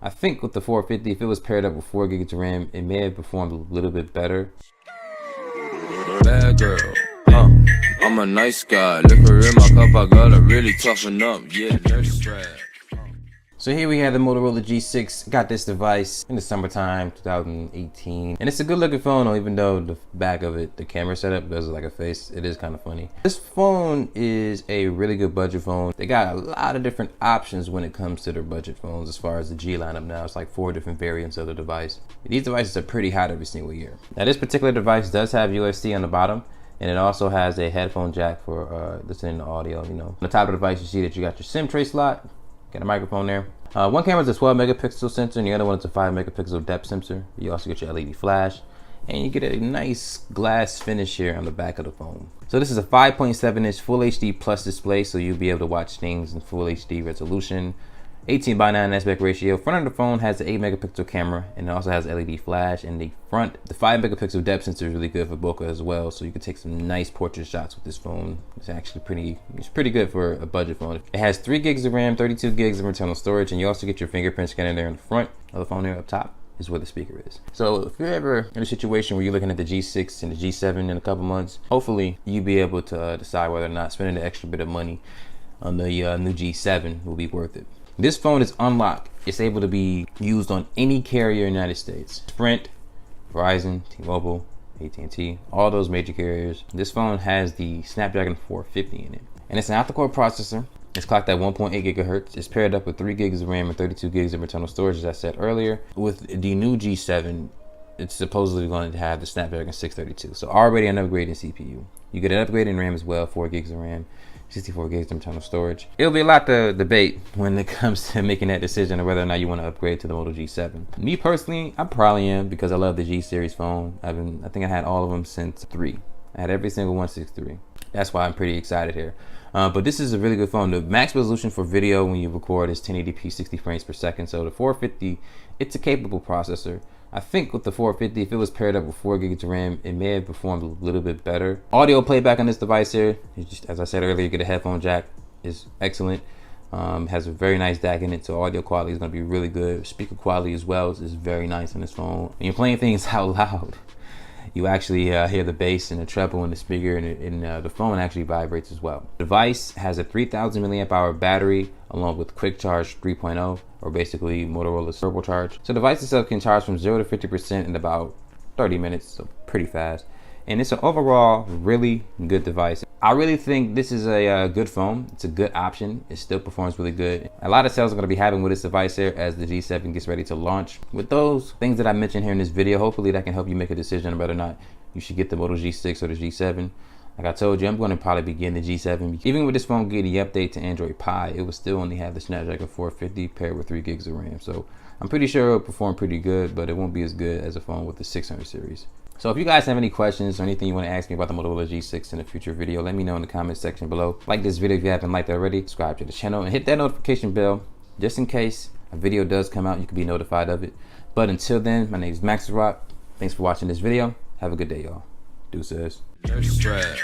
I think with the 450, if it was paired up with 4 gigs of RAM, it may have performed a little bit better. Bad girl, I'm a nice guy. Liquor in my cup, I gotta really toughen up. Yeah, nurse strap. So here we have the Motorola G6. Got this device in the summertime, 2018. And it's a good looking phone, even though the back of it, the camera setup does look like a face. It is kind of funny. This phone is a really good budget phone. They got a lot of different options when it comes to their budget phones as far as the G lineup now. It's like 4 different variants of the device. These devices are pretty hot every single year. Now this particular device does have USB on the bottom. And it also has a headphone jack for listening to audio, you know. On the top of the device, you see that you got your SIM tray slot. Got a microphone there. One camera is a 12 megapixel sensor and the other one is a 5 megapixel depth sensor. You also get your LED flash and you get a nice glass finish here on the back of the phone. So this is a 5.7 inch full HD plus display, so you'll be able to watch things in full HD resolution. 18:9 aspect ratio. Front of the phone has an 8 megapixel camera and it also has LED flash. And the 5 megapixel depth sensor is really good for bokeh as well, so you can take some nice portrait shots with this phone. It's actually pretty good for a budget phone. It has 3 gigs of RAM, 32 gigs of internal storage, and you also get your fingerprint scanner there in the front of the phone. Here up top is where the speaker is. So if you're ever in a situation where you're looking at the G6 and the G7 in a couple months, hopefully you'll be able to decide whether or not spending the extra bit of money on the new G7 will be worth it. This phone is unlocked. It's able to be used on any carrier in the United States. Sprint, Verizon, T-Mobile, AT&T, all those major carriers. This phone has the Snapdragon 450 in it. And it's an octa-core processor. It's clocked at 1.8 gigahertz. It's paired up with 3 gigs of RAM and 32 gigs of internal storage, as I said earlier. With the new G7, it's supposedly going to have the Snapdragon 632. So already an upgrade in CPU. You get an upgrade in RAM as well, 4 gigs of RAM. 64 gigs of internal storage. It'll be a lot to debate when it comes to making that decision of whether or not you want to upgrade to the Moto G7. Me personally, I probably am because I love the G series phone. I think I had all of them since 3. I had every single one since 3. That's why I'm pretty excited here. But this is a really good phone. The max resolution for video when you record is 1080p 60 frames per second. So the 450, it's a capable processor. I think with the 450, if it was paired up with 4 gigs of RAM, it may have performed a little bit better. Audio playback on this device here, just, as I said earlier, you get a headphone jack, is excellent. Has a very nice DAC in it, so audio quality is going to be really good. Speaker quality as well is very nice on this phone. When you're playing things out loud, you actually hear the bass and the treble in the speaker, and the phone actually vibrates as well. The device has a 3000 milliamp hour battery along with Quick Charge 3.0, or basically Motorola's turbocharge. So the device itself can charge from 0 to 50% in about 30 minutes, so pretty fast. And it's an overall really good device. I really think this is a good phone. It's a good option. It still performs really good. A lot of sales are going to be happening with this device here as the G7 gets ready to launch. With those things that I mentioned here in this video, hopefully that can help you make a decision on whether or not you should get the Moto G6 or the G7. Like I told you, I'm going to probably be getting the G7. Even with this phone getting the update to Android Pie, it will still only have the Snapdragon 450 paired with 3 gigs of RAM. So I'm pretty sure it'll perform pretty good, but it won't be as good as a phone with the 600 series. So if you guys have any questions or anything you want to ask me about the Motorola G6 in a future video, let me know in the comment section below. Like this video if you haven't liked it already, subscribe to the channel, and hit that notification bell just in case a video does come out, you can be notified of it. But until then, my name is Max Rock. Thanks for watching this video. Have a good day, y'all. Deuces. Nurse strap.